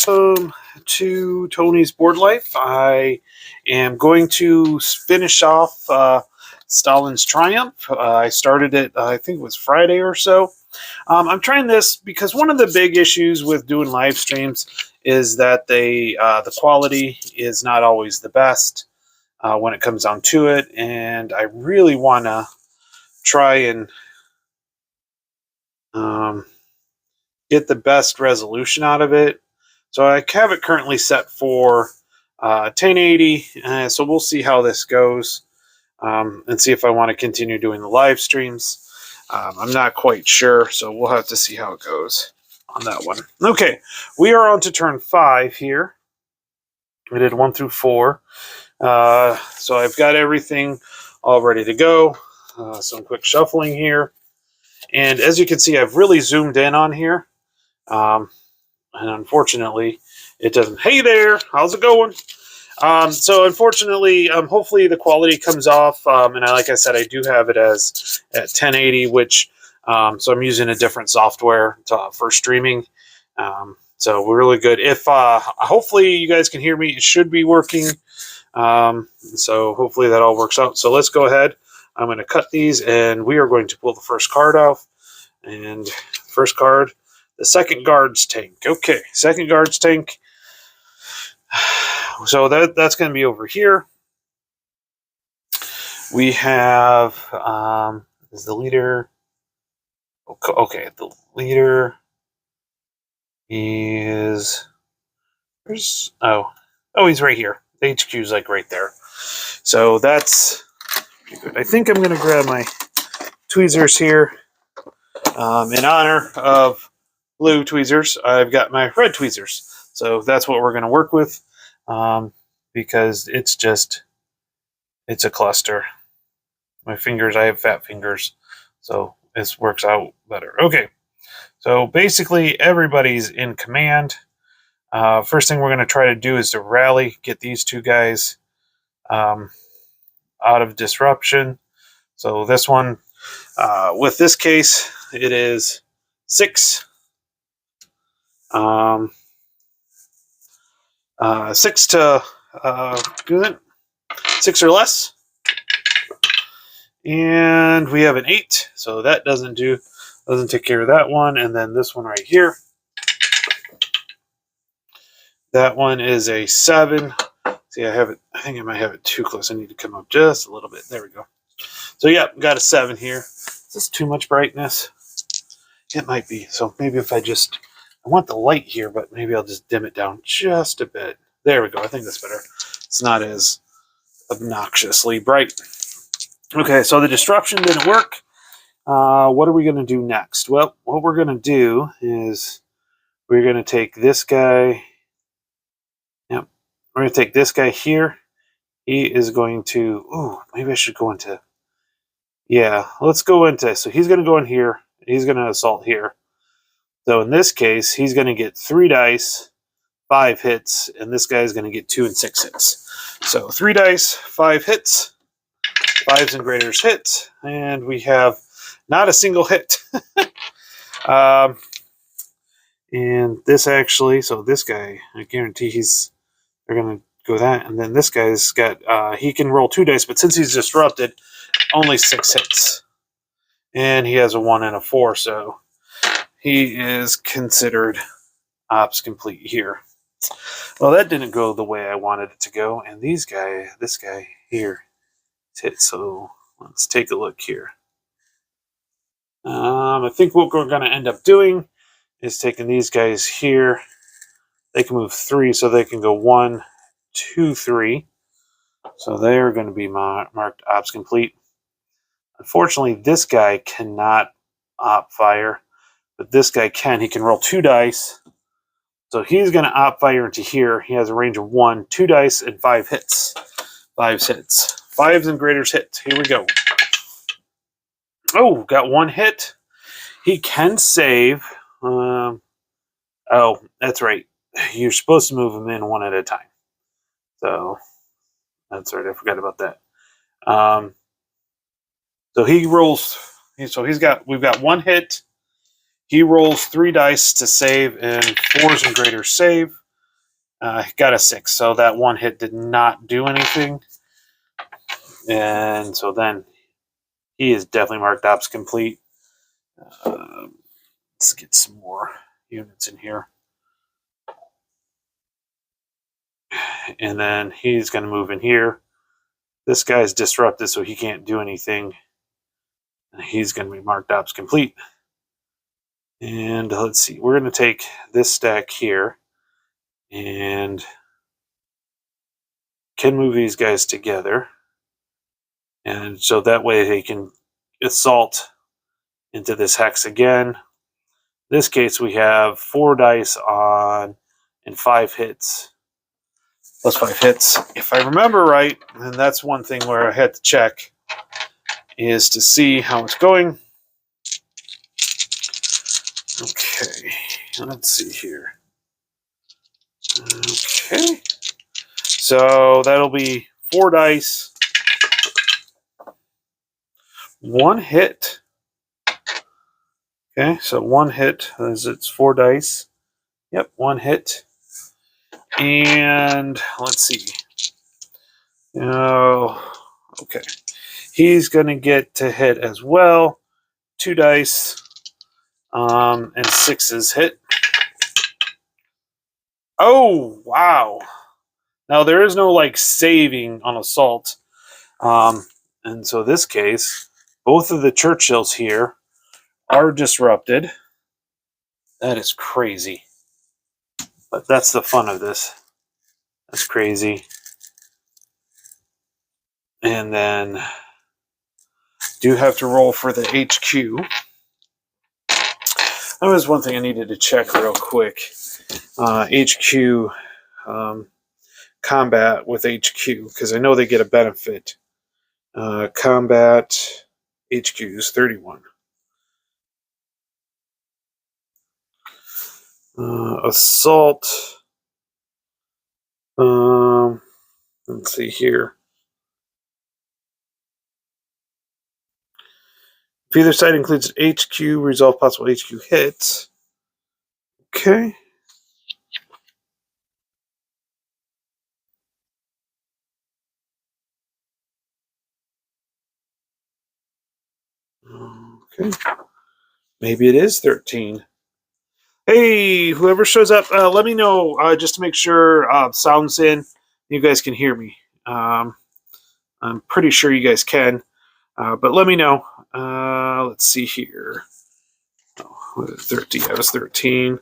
To Tony's Board Life. I am going to finish off Stalin's Triumph. I started it, I think it was Friday or so. I'm trying this because one of the big issues with doing live streams is that the quality is not always the best when it comes down to it, and I really want to try and get the best resolution out of it. So I have it currently set for 1080, so we'll see how this goes and see if I want to continue doing the live streams. I'm not quite sure, so we'll have to see how it goes on that one. Okay, we are on to turn 5 here. We did 1 through 4. So I've got everything all ready to go. Some quick shuffling here. And as you can see, I've really zoomed in on here. And unfortunately, it doesn't. Hey there, how's it going? So unfortunately, hopefully the quality comes off. And like I said, I do have it as at 1080, which so I'm using a different software for streaming. So we're really good. If hopefully you guys can hear me, it should be working. So hopefully that all works out. So let's go ahead. I'm going to cut these, and we are going to pull the first card off. And first card. The second guard's tank. Okay, second guard's tank. So that's going to be over here. We have is the leader. Okay, the leader is. He's right here. The HQ is like right there. So that's good. I think I'm going to grab my tweezers here in honor of blue tweezers. I've got my red tweezers, so that's what we're going to work with because it's a cluster. My fingers, I have fat fingers, so this works out better. Okay, so basically everybody's in command. First thing we're going to try to do is to rally, get these two guys out of disruption. So this one, with this case, it is 6. 6 to 6 or less, and we have an 8, so that doesn't take care of that one. And then this one right here, that one is a 7. See, I think I might have it too close. I need to come up just a little bit. There we go. So yeah, got a 7 here. Is this too much brightness? It might be. So maybe if I want the light here, but maybe I'll just dim it down just a bit. There we go. I think that's better. It's not as obnoxiously bright. Okay, so the disruption didn't work. What are we going to do next? Well, what we're going to do is we're going to take this guy. Yep. We're going to take this guy here. He is going to... Ooh, maybe I should go into... Yeah, let's go into... So he's going to go in here. He's going to assault here. So in this case, he's going to get 3 dice, 5 hits, and this guy is going to get 2 and 6 hits. So 3 dice, 5 hits, 5s and greaters hit, and we have not a single hit. And this actually, so this guy, I guarantee they're going to go that, and then this guy's got, he can roll 2 dice, but since he's disrupted, only 6 hits. And he has a 1 and a 4, so he is considered ops complete here. Well, that didn't go the way I wanted it to go, and this guy here is hit. So let's take a look here. I think what we're going to end up doing is taking these guys here. They can move 3, so they can go 1, 2, 3. So they're going to be marked ops complete. Unfortunately, this guy cannot op fire, but this guy can. He can roll 2 dice. So he's going to op fire into here. He has a range of 1, 2 dice, and 5 hits. 5 hits. 5s and greaters hit. Here we go. Oh, got 1 hit. He can save. Oh, that's right. You're supposed to move him in 1 at a time. So that's right. I forgot about that. So he rolls. So we've got 1 hit. He rolls 3 dice to save, and 4s and greater save. Got a 6, so that one hit did not do anything. And so then he is definitely marked ops complete. Let's get some more units in here. And then he's going to move in here. This guy's disrupted, so he can't do anything. He's going to be marked ops complete. And let's see, we're going to take this stack here and can move these guys together. And so that way they can assault into this hex again. In this case, we have 4 dice on and 5 hits. Plus 5 hits. If I remember right, and that's one thing where I had to check, is to see how it's going. Okay, let's see here. Okay, so that'll be 4 dice, 1 hit. Okay, so 1 hit, as it's 4 dice. Yep, 1 hit. And let's see. Oh, okay. He's going to get to hit as well. 2 dice, and 6s hit. Oh, wow. Now, there is no, like, saving on assault. And so this case, both of the Churchills here are disrupted. That is crazy. But that's the fun of this. That's crazy. And then do have to roll for the HQ. That was one thing I needed to check real quick. HQ combat with HQ, because I know they get a benefit. Combat HQ is 31. Assault. Let's see here. If either side includes an HQ, resolve possible HQ hits. Okay. Okay. Maybe it is 13. Hey, whoever shows up, let me know just to make sure sound's in. You guys can hear me. I'm pretty sure you guys can, but let me know. Let's see here. Oh, what is 13? I was 13.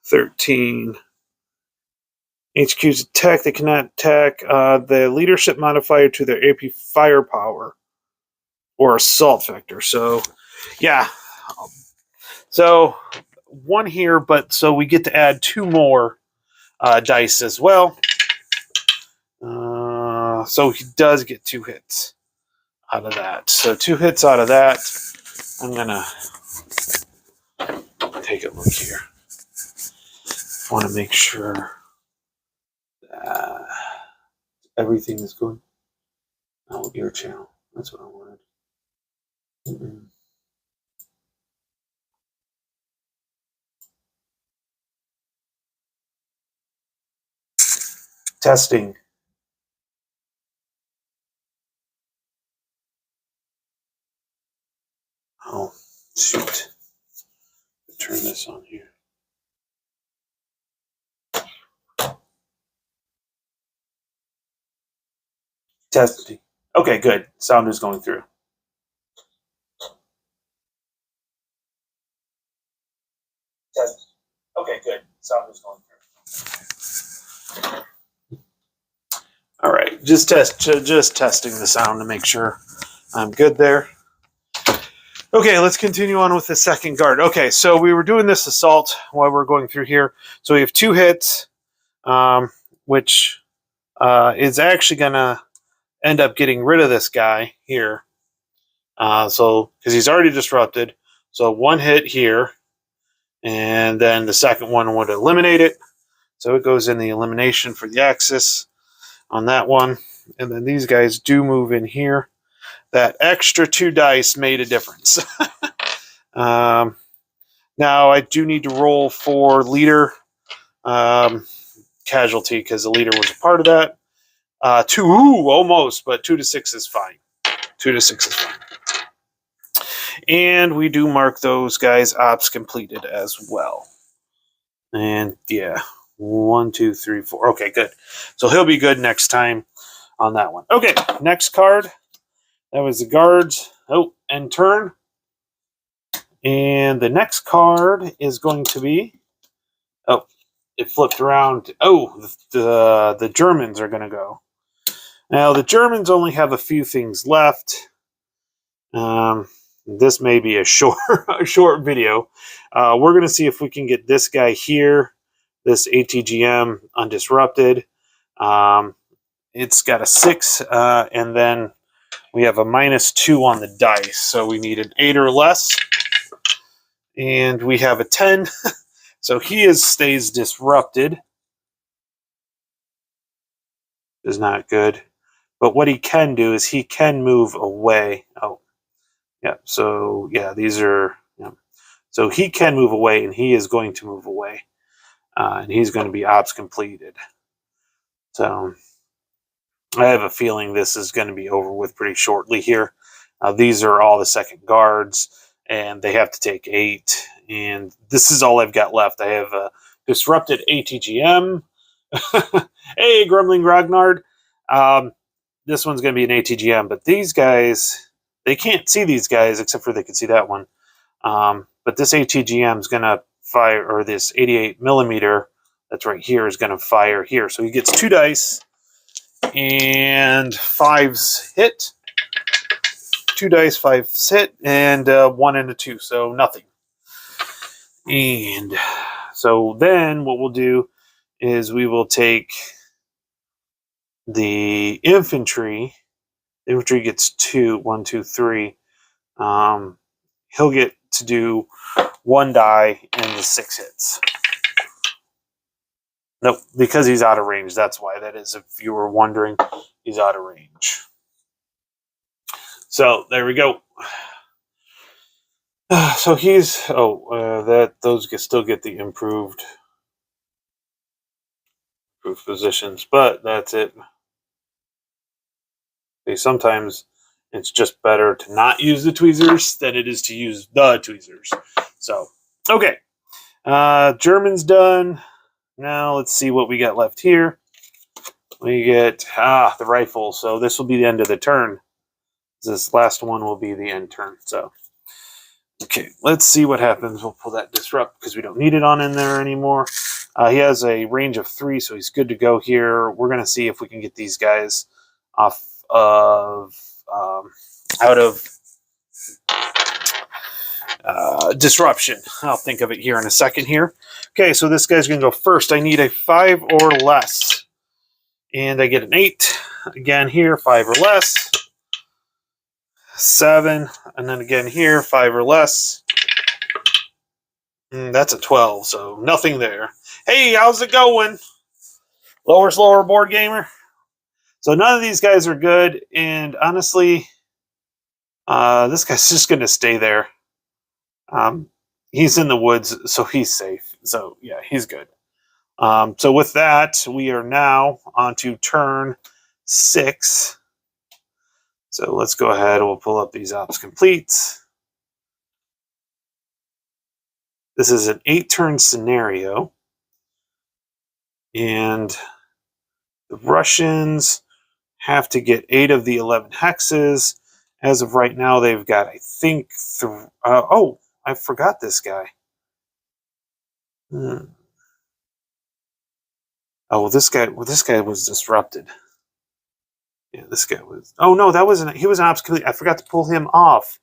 13. HQ's attack. They cannot attack the leadership modifier to their AP firepower or assault vector. So, yeah. So, 1 here, but so we get to add 2 more dice as well. So he does get 2 hits out of that. So 2 hits out of that. I'm going to take a look here. I want to make sure that everything is going. Oh, your channel. That's what I wanted. Testing. Oh, shoot. Turn this on here. Testing. Okay, good. Sound is going through. Test. Okay, good. Sound is going through. All right, just testing the sound to make sure I'm good there. Okay, let's continue on with the second guard. Okay, so we were doing this assault while we're going through here. So we have 2 hits, which is actually going to end up getting rid of this guy here. So because he's already disrupted. So 1 hit here, and then the second one would eliminate it. So it goes in the elimination for the axis on that one. And then these guys do move in here. That extra 2 dice made a difference. Now, I do need to roll for leader casualty because the leader was a part of that. Two, almost, but 2 to 6 is fine. 2 to 6 is fine. And we do mark those guys ops completed as well. And yeah, 1, 2, 3, 4. Okay, good. So he'll be good next time on that one. Okay, next card. That was the guards. Oh, end turn. And the next card is going to be. Oh, it flipped around. Oh, the Germans are going to go. Now, the Germans only have a few things left. This may be a short, a short video. We're going to see if we can get this guy here, this ATGM undisrupted. It's got a 6, and then we have a -2 on the dice, so we need an 8 or less. And we have a 10, so he stays disrupted. Is not good. But what he can do is he can move away. Oh, yeah. So, yeah, these are... Yeah. So he can move away, and he is going to move away. And he's going to be ops completed. So I have a feeling this is going to be over with pretty shortly here. These are all the second guards, and they have to take 8. And this is all I've got left. I have a disrupted ATGM. Hey, Grumbling Grognard. This one's going to be an ATGM, but these guys, they can't see these guys except for they can see that one. But this ATGM is going to fire, or this 88 millimeter that's right here is going to fire here. So he gets 2 dice, and 5s hit. 2 dice, 5s hit, and 1 and a 2, so nothing. And so then what we'll do is we will take the infantry. The infantry gets 2, 1, 2, 3. He'll get to do 1 die and the 6 hits. Nope, because he's out of range. That's why that is. If you were wondering, he's out of range. So there we go. So he's those still get the improved positions, but that's it. Okay, sometimes it's just better to not use the tweezers than it is to use the tweezers. So okay, German's done. Now let's see what we got left here. We get the rifle. So this will be the end of the turn. This last one will be the end turn. So okay, let's see what happens. We'll pull that disrupt because we don't need it on in there anymore. He has a range of 3, so he's good to go here. We're going to see if we can get these guys off of out of disruption. I'll think of it here in a second here. Okay, so this guy's going to go first. I need a 5 or less. And I get an 8. Again here, 5 or less. 7. And then again here, 5 or less. That's a 12, so nothing there. Hey, how's it going? Lower, slower board gamer. So none of these guys are good, and honestly, this guy's just going to stay there. He's in the woods, so he's safe. So yeah, he's good. So with that, we are now on to turn 6. So let's go ahead and we'll pull up these ops completes. This is an 8-turn scenario. And the Russians have to get 8 of the 11 hexes. As of right now, they've got, I think, oh, I forgot this guy. Oh, this guy was disrupted. Yeah, this guy was. Oh no, that wasn't. He was an obstacle. I forgot to pull him off.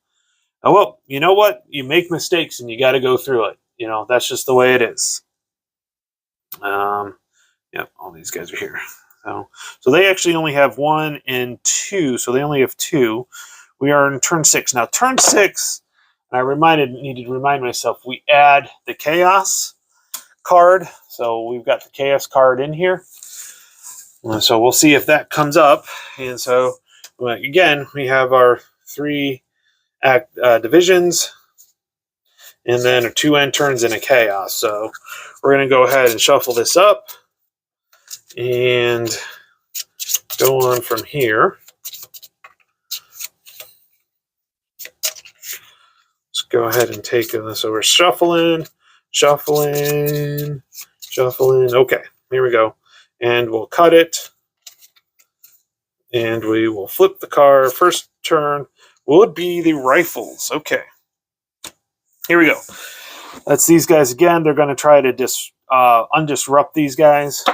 Oh well, you know what? You make mistakes and you got to go through it. You know, that's just the way it is. Yep, all these guys are here. So they actually only have 1 and 2. So they only have 2. We are in turn 6 now. Turn 6. I needed to remind myself. We add the chaos card. So we've got the chaos card in here. So we'll see if that comes up. And so again, we have our 3 divisions. and then a 2 end turns into chaos. So we're going to go ahead and shuffle this up and go on from here. Let's go ahead and take this. So we're shuffling, shuffling, shuffling. Okay, here we go. And we'll cut it. And we will flip the card. First turn would be the rifles. Okay. Here we go. That's these guys again. They're going to try to undisrupt these guys.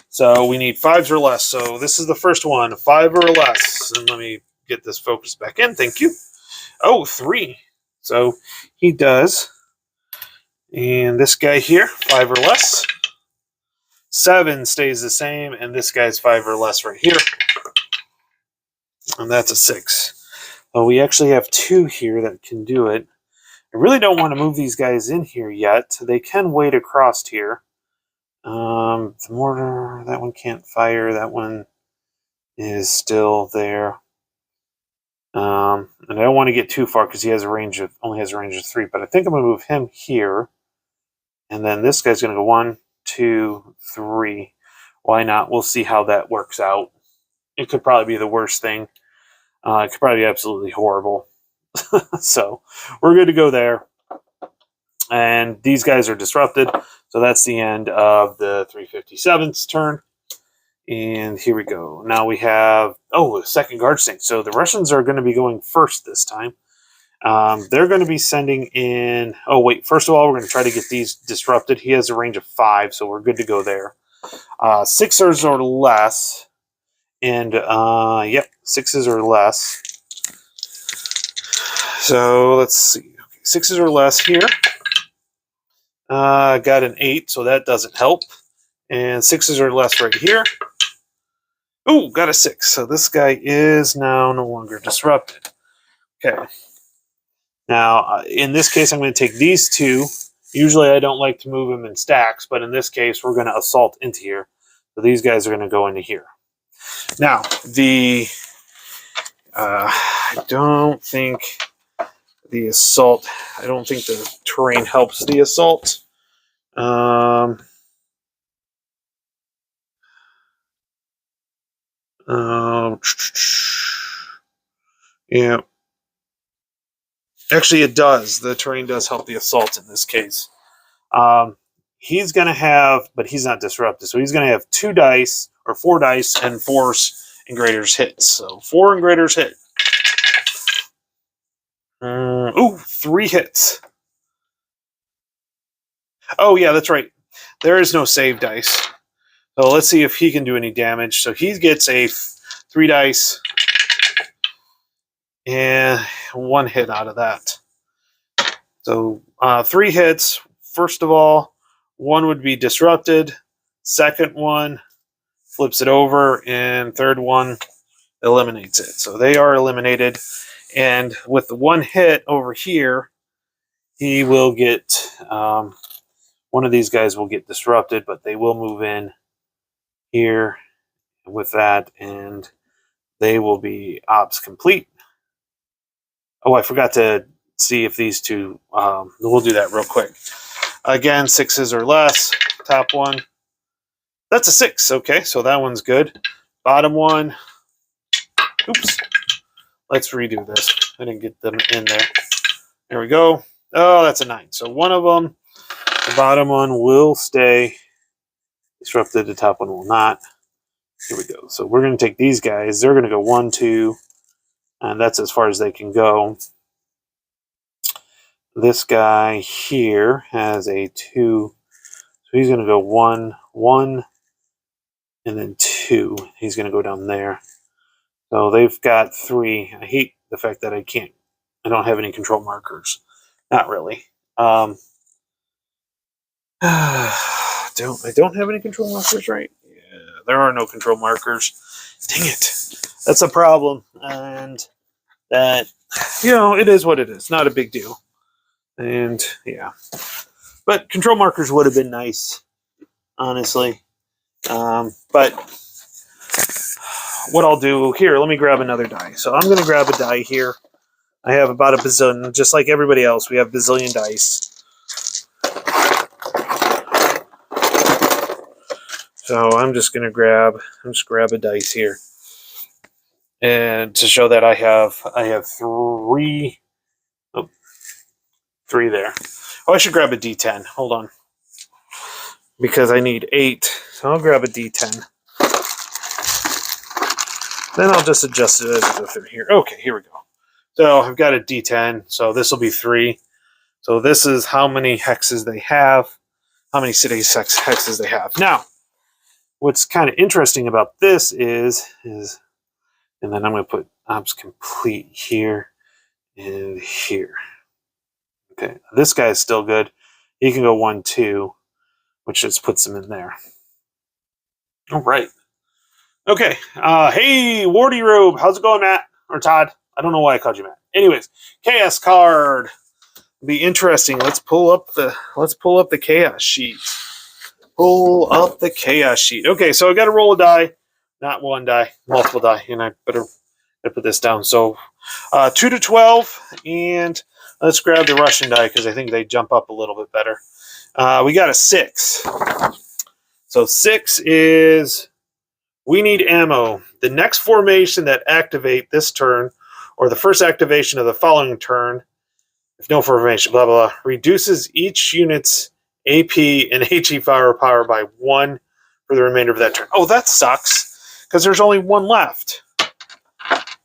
So we need 5s or less. So this is the first one, 5 or less. And let me get this focus back in. Thank you. Oh, 3. So he does. And this guy here, 5 or less. 7 stays the same. And this guy's 5 or less right here. And that's a 6. Well, we actually have 2 here that can do it. I really don't want to move these guys in here yet. They can wait across here. The mortar, that one can't fire. That one is still there. And I don't want to get too far because he has only has a range of 3. But I think I'm going to move him here. And then this guy's going to go 1, 2, 3. Why not? We'll see how that works out. It could probably be the worst thing. It could probably be absolutely horrible. So we're good to go there. And these guys are disrupted. So that's the end of the 357's turn. And here we go. Now we have, a second guard sync. So the Russians are going to be going first this time. They're going to be sending in, first of all, we're going to try to get these disrupted. He has a range of 5, so we're good to go there. 6ers or less. And, 6s or less. So let's see. 6s or less here. Got an 8, so that doesn't help. And 6s or less right here. Ooh, got a 6. So this guy is now no longer disrupted. Okay. Now, in this case, I'm going to take these 2. Usually I don't like to move them in stacks, but in this case, we're going to assault into here. So these guys are going to go into here. Now, I don't think the assault, I don't think the terrain helps the assault. Yeah. Actually, it does. The terrain does help the assault in this case. He's going to have, but he's not disrupted, so he's going to have 2 dice, or 4 dice, and 4 Ingrators hits. So 4 Ingrators hit. 3 hits. Oh, yeah, that's right. There is no save dice. So let's see if he can do any damage. So he gets a 3 dice and 1 hit out of that. So 3 hits. First of all, 1 would be disrupted. Second one flips it over, and third one eliminates it. So they are eliminated. And with the 1 hit over here, he will get, one of these guys will get disrupted, but they will move in here with that, and they will be ops complete. Oh, I forgot to see if these 2, we'll do that real quick. Again, 6s or less, top one. That's a 6, okay, so that one's good. Bottom one, oops. Let's redo this. I didn't get them in there. There we go. Oh, that's a 9. So one of them, the bottom one will stay disrupted, the top one will not. Here we go. So we're going to take these guys. They're going to go 1, 2, and that's as far as they can go. This guy here has a 2. So he's going to go 1, 1, and then 2. He's going to go down there. So they've got 3. I hate the fact that I don't have any control markers. Not really. I don't have any control markers, right? Yeah, there are no control markers. Dang it. That's a problem. And that, it is what it is. Not a big deal. And, yeah. But control markers would have been nice, honestly. But what I'll do here, let me grab another die. So I'm going to grab a die here. I have about a bazillion, just like everybody else. We have bazillion dice. So I'm just gonna grab a dice here, and to show that I have three, oh, three there. Oh, I should grab a D10. Hold on, because I need 8. So I'll grab a D10. Then I'll just adjust it as I go through here. Okay, here we go. So I've got a D10. So this will be 3. So this is how many hexes they have, how many cities hexes they have. Now, what's kind of interesting about this is, and then I'm going to put ops complete here and here. Okay, this guy is still good. He can go 1, 2, which just puts him in there. All right. Okay. Hey, Wardy Robe. How's it going, Matt? Or Todd? I don't know why I called you Matt. Anyways, chaos card. Be interesting. Let's pull up the chaos sheet. Pull up the chaos sheet. Okay, so I got to roll a die, not one die, multiple die, and I better put this down. So 2 to 12, and let's grab the Russian die because I think they jump up a little bit better. We got a 6. So 6 is we need ammo. The next formation that activate this turn, or the first activation of the following turn, if no formation, blah, blah, blah, reduces each unit's AP and HE firepower by 1 for the remainder of that turn. Oh, that sucks, because there's only 1 left.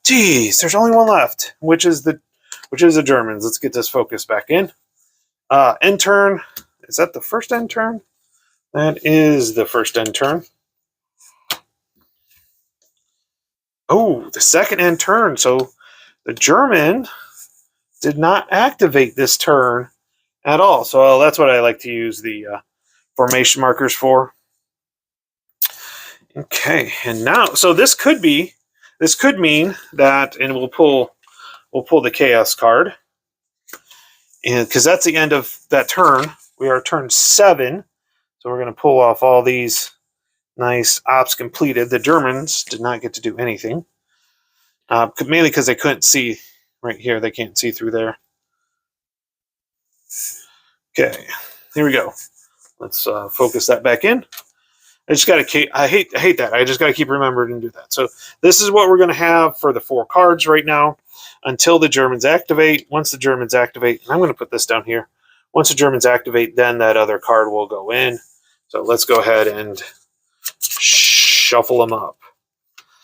Jeez, there's only 1 left, which is the Germans. Let's get this focus back in. End turn. Is that the first end turn? That is the first end turn. Oh, the second end turn. So the German did not activate this turn at all. So that's what I like to use the formation markers for. Okay, and now, so this could mean that, and we'll pull the chaos card, and because that's the end of that turn. We are turn 7, so we're going to pull off all these nice ops completed. The Germans did not get to do anything, mainly because they couldn't see right here. They can't see through there. Okay, here we go. Let's focus that back in. I just got to. I hate that. I just got to keep remembering to do that. So this is what we're going to have for the 4 cards right now, until the Germans activate. Once the Germans activate, and I'm going to put this down here. Once the Germans activate, then that other card will go in. So let's go ahead and shuffle them up.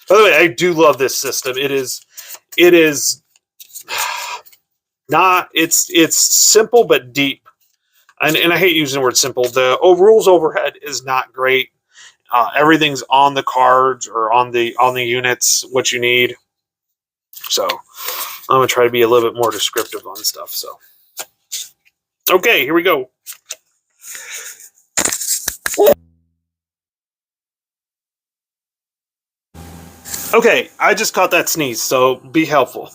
By the way, I do love this system. It is not. It's simple but deep. And I hate using the word simple. The rules overhead is not great. Everything's on the cards or on the units, what you need. So I'm going to try to be a little bit more descriptive on stuff. So, okay, here we go. Okay, I just caught that sneeze, so be helpful.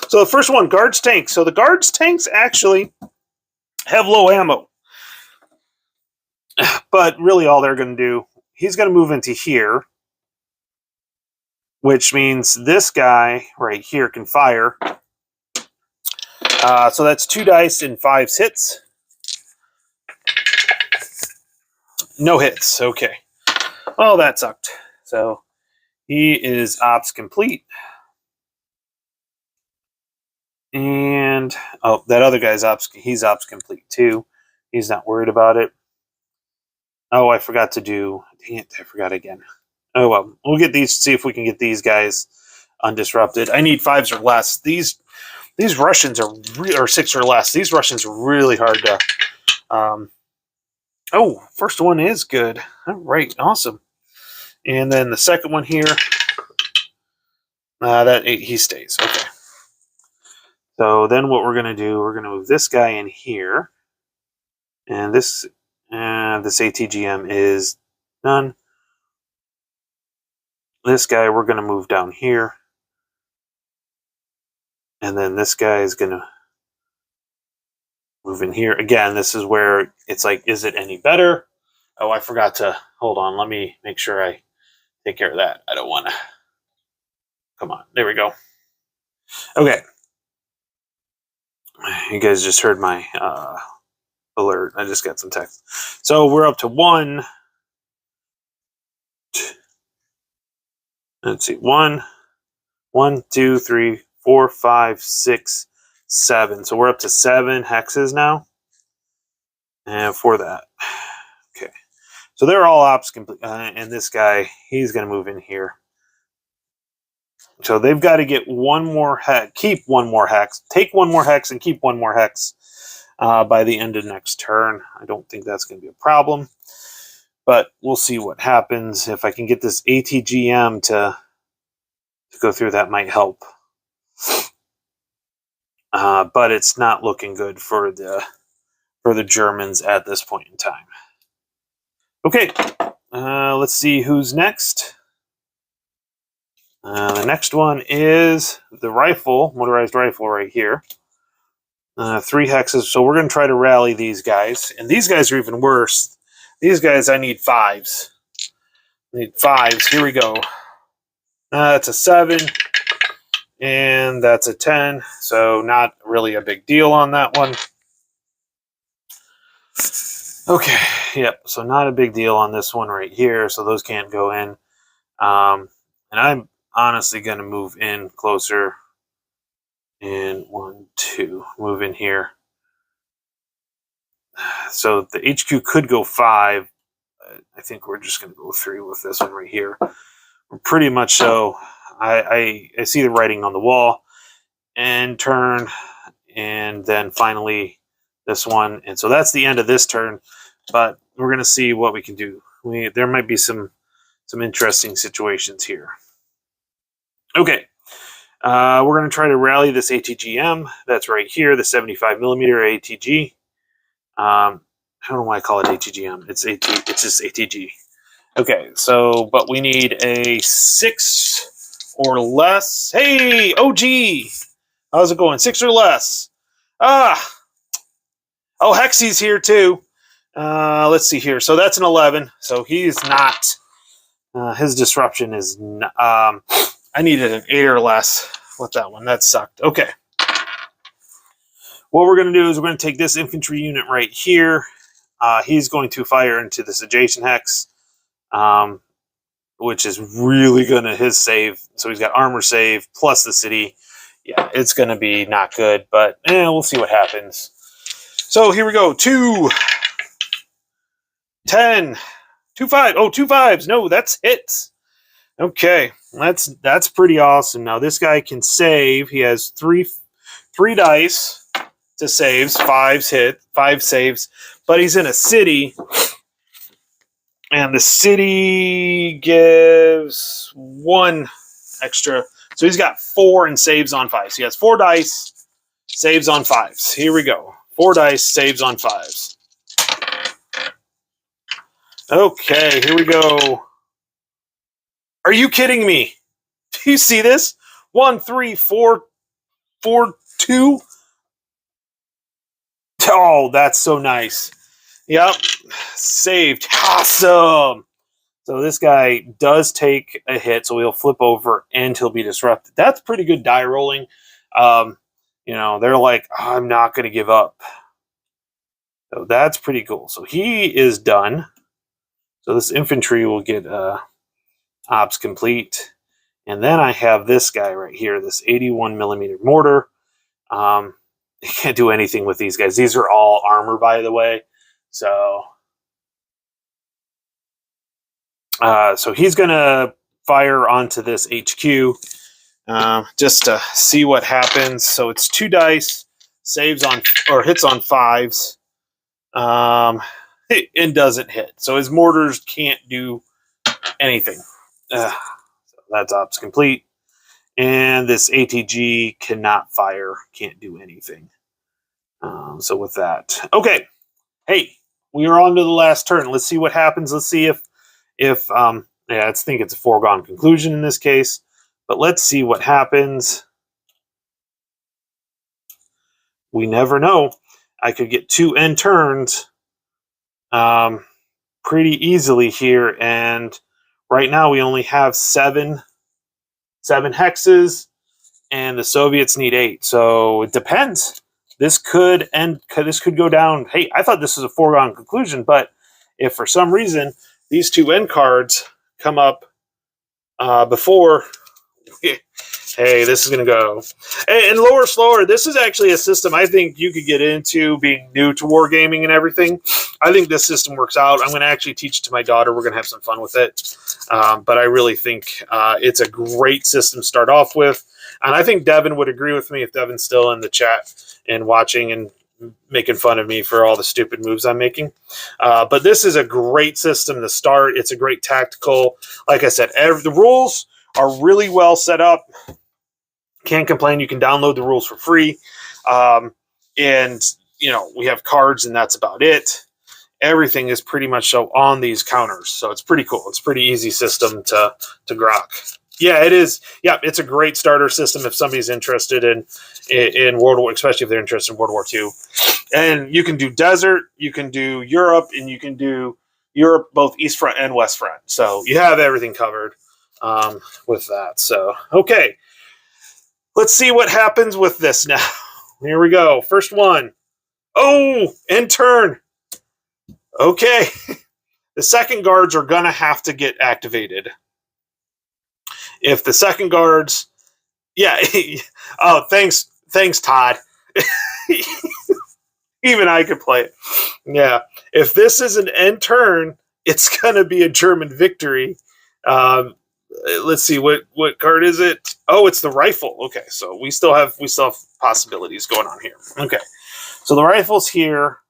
So the first one, guards tanks. So the guards tanks actually have low ammo. But really all they're going to do, he's going to move into here, which means this guy right here can fire. So that's 2 dice and 5 hits. No hits. Okay. Oh, that sucked. So he is ops complete. And oh, that other guy's he's ops complete too. He's not worried about it. Oh, I forgot to do. Dang it! I forgot again. Oh well, we'll get these. See if we can get these guys undisrupted. I need 5s or less. These Russians are or 6 or less. These Russians are really hard to. Oh, first one is good. All right, awesome. And then the second one here. That he stays. Okay. So then what we're gonna do? We're gonna move this guy in here, and this ATGM is done. This guy we're going to move down here. And then this guy is going to move in here. Again, this is where it's like, is it any better? Oh, I forgot to, hold on. Let me make sure I take care of that. I don't want to, come on. There we go. Okay. You guys just heard my alert. I just got some text. So we're up to one. Let's see. One, 2, 3, 4, 5, 6, 7. So we're up to 7 hexes now. And for that. Okay. So they're all ops complete. And this guy, he's going to move in here. So they've got to get one more hex, keep one more hex, take one more hex, and keep one more hex by the end of next turn. I don't think that's going to be a problem. But we'll see what happens. If I can get this ATGM to go through, that might help. But it's not looking good for the Germans at this point in time. Okay, let's see who's next. The next one is the rifle, motorized rifle right here. 3 hexes, so we're going to try to rally these guys. And these guys are even worse. These guys, I need 5s. I need 5s. Here we go. That's a 7. And that's a 10. So not really a big deal on that one. Okay, yep. So not a big deal on this one right here. So those can't go in. And I'm honestly going to move in closer. And 1, 2. Move in here. So the HQ could go 5. I think we're just going to go 3 with this one right here. Pretty much so. I see the writing on the wall. And turn. And then finally this one. And so that's the end of this turn. But we're going to see what we can do. There might be some interesting situations here. Okay. We're going to try to rally this ATGM. That's right here, the 75mm ATG. I don't know why I call it ATGM. It's just ATG. Okay, so, but we need a 6 or less. Hey, OG! How's it going? 6 or less. Oh, Hexy's here too. Let's see here. So that's an 11. So he's not. His disruption is. I needed an 8 or less with that one. That sucked. Okay. What we're going to do is we're going to take this infantry unit right here. He's going to fire into this adjacent hex, which is really going to his save. So he's got armor save plus the city. Yeah, it's going to be not good, but we'll see what happens. So here we go. 2, 10, 2, 5. Oh, 2 5s. No, that's hits. Okay, that's pretty awesome. Now this guy can save. He has three dice to saves. 5s hit, 5 saves, but he's in a city, and the city gives 1 extra. So he's got 4 and saves on 5. So he has 4 dice, saves on 5s. Here we go. 4 dice, saves on 5s. Okay, here we go. Are you kidding me? Do you see this? 1, 3, 4, 4, 2. Oh, that's so nice. Yep, saved. Awesome. So this guy does take a hit, so he'll flip over and he'll be disrupted. That's pretty good die rolling. They're like, I'm not going to give up. So that's pretty cool. So he is done. So this infantry will get ops complete. And then I have this guy right here, this 81mm mortar. You can't do anything with these guys. These are all armor, by the way. So he's going to fire onto this HQ just to see what happens. So it's 2 dice, saves on or hits on 5s, and doesn't hit. So his mortars can't do anything. So that's ops complete. And this ATG cannot fire, can't do anything. So with that, okay. Hey, we are on to the last turn. Let's see what happens. Let's see if I think it's a foregone conclusion in this case, but let's see what happens. We never know. I could get 2 end turns pretty easily here, and right now we only have 7 hexes, and the Soviets need 8. So it depends. this could end. This could go down. Hey, I thought this was a foregone conclusion, but if for some reason these two end cards come up before, hey, this is going to go. And lower, slower, this is actually a system I think you could get into, being new to wargaming and everything. I think this system works out. I'm going to actually teach it to my daughter. We're going to have some fun with it. But I really think it's a great system to start off with. And I think Devin would agree with me if Devin's still in the chat and watching and making fun of me for all the stupid moves I'm making. But this is a great system to start. It's a great tactical. Like I said, the rules are really well set up. Can't complain. You can download the rules for free. And, you know, we have cards and that's about it. Everything is pretty much so on these counters. So it's pretty cool. It's a pretty easy system to grok. Yeah, it is. Yeah, it's a great starter system if somebody's interested in World War, especially if they're interested in World War II. And you can do desert, you can do Europe, and you can do Europe, both East Front and West Front. So you have everything covered with that. So, okay. Let's see what happens with this now. Here we go. First one. Oh, end turn. Okay. The second guards are going to have to get activated. If the second guards, yeah. Oh, thanks, Todd. Even I could play it. Yeah. If this is an end turn, it's going to be a German victory. Let's see, what card is it? Oh, it's the rifle. Okay, so we still have possibilities going on here. Okay, so the rifle's here.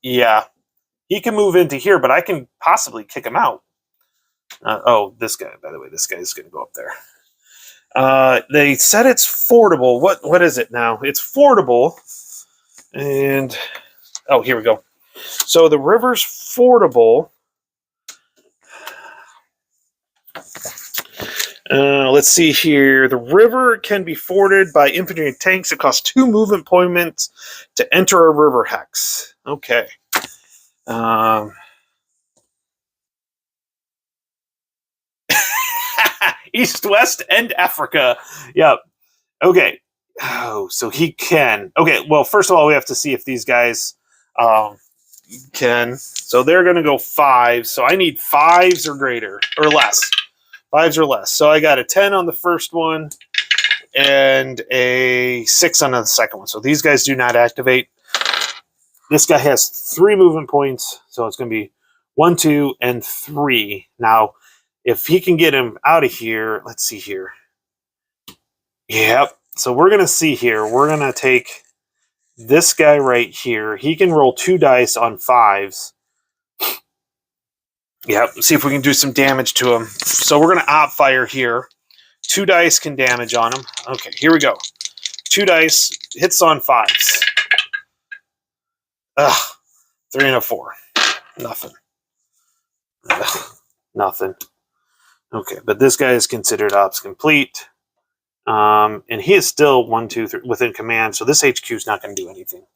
Yeah, he can move into here, but I can possibly kick him out. Oh, this guy, by the way, this guy is going to go up there. They said it's fordable. What is it now? It's fordable. And, oh, here we go. So the river's fordable. Let's see here. The river can be forded by infantry and tanks. It costs 2 movement points to enter a river hex. Okay. East, West, and Africa. Yep. Okay. Oh, so he can. Okay, well, first of all, we have to see if these guys can. So they're going to go 5. So I need 5s or greater, or less. 5s or less. So I got a 10 on the first one and a 6 on the second one. So these guys do not activate. This guy has 3 movement points. So it's going to be 1, 2, and 3. Now, if he can get him out of here, let's see here. Yep. So we're going to see here. We're going to take this guy right here. He can roll 2 dice on 5s. Yep. See if we can do some damage to him. So we're going to op fire here. 2 dice can damage on him. Okay, here we go. 2 dice, hits on 5s. Ugh. 3 and a 4. Nothing. Ugh. Nothing. Okay, but this guy is considered ops complete. And he is still 1, 2, 3 within command, so this HQ is not going to do anything.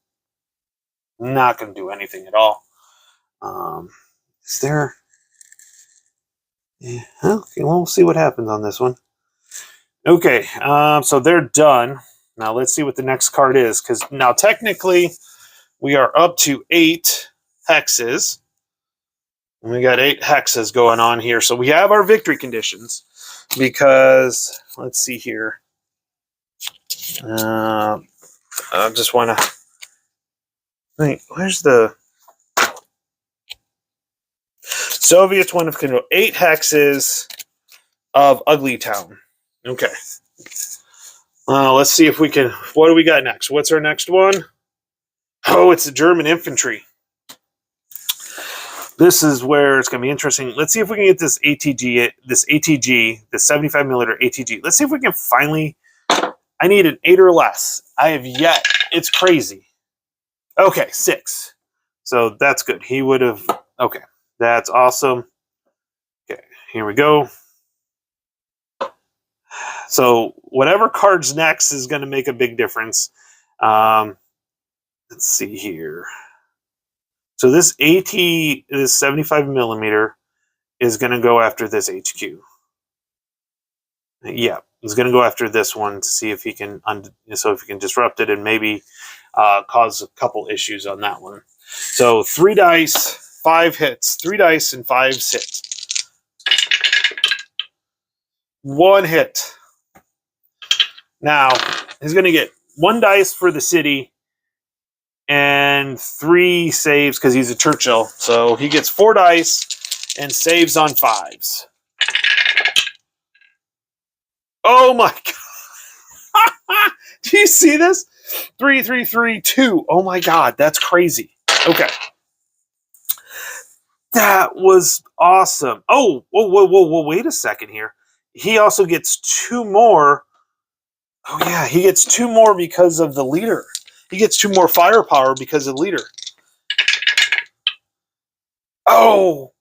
Not going to do anything at all. Is there... Yeah, okay, well, we'll see what happens on this one. Okay, so they're done. Now let's see what the next card is, because now technically we are up to 8 hexes. And we got 8 hexes going on here. So we have our victory conditions because, let's see here. I just want to think, where's the Soviets want to control 8 hexes of Ugly Town. Okay. Let's see if we can, what do we got next? What's our next one? Oh, it's the German infantry. This is where it's going to be interesting. Let's see if we can get this ATG, the 75 millimeter ATG. Let's see if we can finally, I need an 8 or less. I have yet, it's crazy. Okay, 6. So that's good. He would have, okay, that's awesome. Okay, here we go. So whatever card's next is going to make a big difference. Let's see here. So this AT, this 75 millimeter, is going to go after this HQ. Yep. He's going to go after this one to see if he can disrupt it and maybe cause a couple issues on that one. So 3 dice, 5 hits. 3 dice and 5 hits. 1 hit. Now, he's going to get 1 dice for the city and 3 saves because he's a Churchill. So he gets 4 dice and saves on 5s. Oh my God. Do you see this? 3, 3, 3, 2. Oh my God, that's crazy. Okay. That was awesome. Oh, whoa, wait a second here. He also gets 2 more. Oh yeah, he gets 2 more because of the leader. He gets 2 more firepower because of the leader. Oh,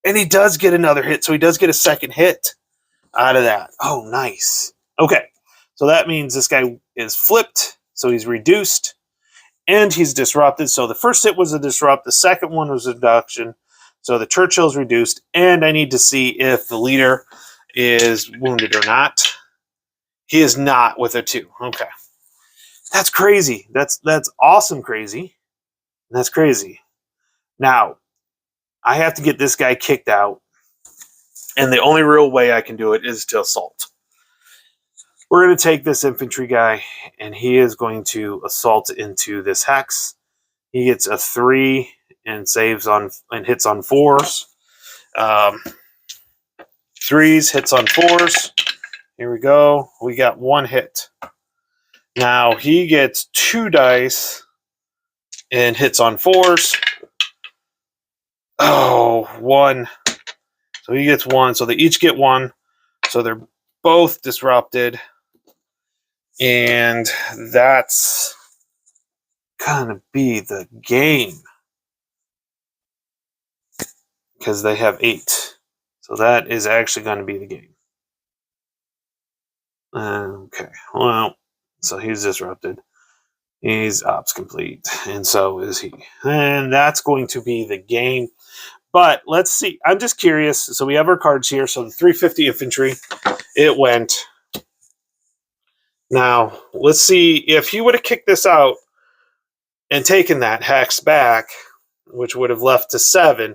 and he does get another hit, so he does get a second hit out of that. Oh, nice. Okay, so that means this guy is flipped, so he's reduced, and he's disrupted. So the first hit was a disrupt, the second one was a reduction, so the Churchill's reduced, and I need to see if the leader is wounded or not. He is not with a 2. Okay. That's crazy. That's awesome crazy. That's crazy. Now, I have to get this guy kicked out, and the only real way I can do it is to assault. We're going to take this infantry guy, and he is going to assault into this hex. He gets a 3 and saves on and hits on 4s. 3s hits on 4s. Here we go. We got 1 hit. Now he gets 2 dice and hits on 4s. Oh, 1. So he gets 1. So they each get 1. So they're both disrupted. And that's going to be the game. Because they have 8. So that is actually going to be the game. Okay. Well, so he's disrupted. He's ops complete. And so is he. And that's going to be the game. But let's see. I'm just curious. So we have our cards here. So the 350 infantry, it went. Now, let's see if he would have kicked this out and taken that hex back, which would have left to 7,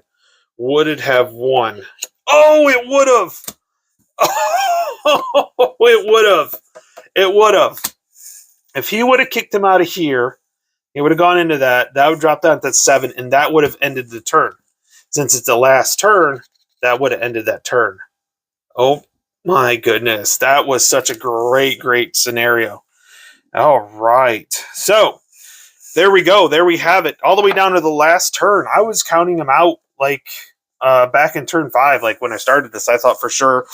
would it have won? Oh, it would have. Oh, it would have. It would have. If he would have kicked him out of here, he would have gone into that. That would drop down to 7, and that would have ended the turn. Since it's the last turn, that would have ended that turn. Oh, my goodness. That was such a great, great scenario. All right. So, there we go. There we have it. All the way down to the last turn. I was counting them out like back in turn 5. Like when I started this, I thought for sure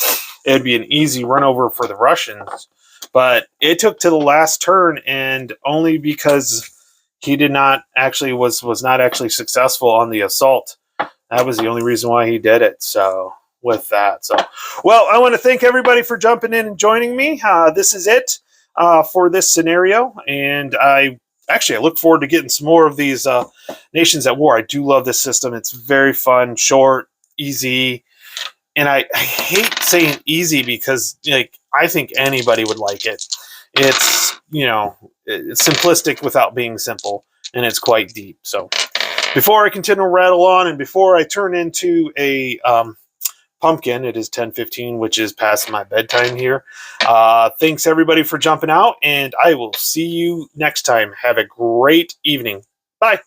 it would be an easy run over for the Russians. But it took to the last turn, and only because he did not actually was not actually successful on the assault. That was the only reason why he did it. So with that, well, I want to thank everybody for jumping in and joining me. This is it for this scenario, and I look forward to getting some more of these Nations at War. I do love this system. It's very fun, short, easy. And I hate saying easy because I think anybody would like it. It's, it's simplistic without being simple, and it's quite deep. So before I continue to rattle on and before I turn into a pumpkin, it is 10:15, which is past my bedtime here. Thanks everybody for jumping out, and I will see you next time. Have a great evening. Bye.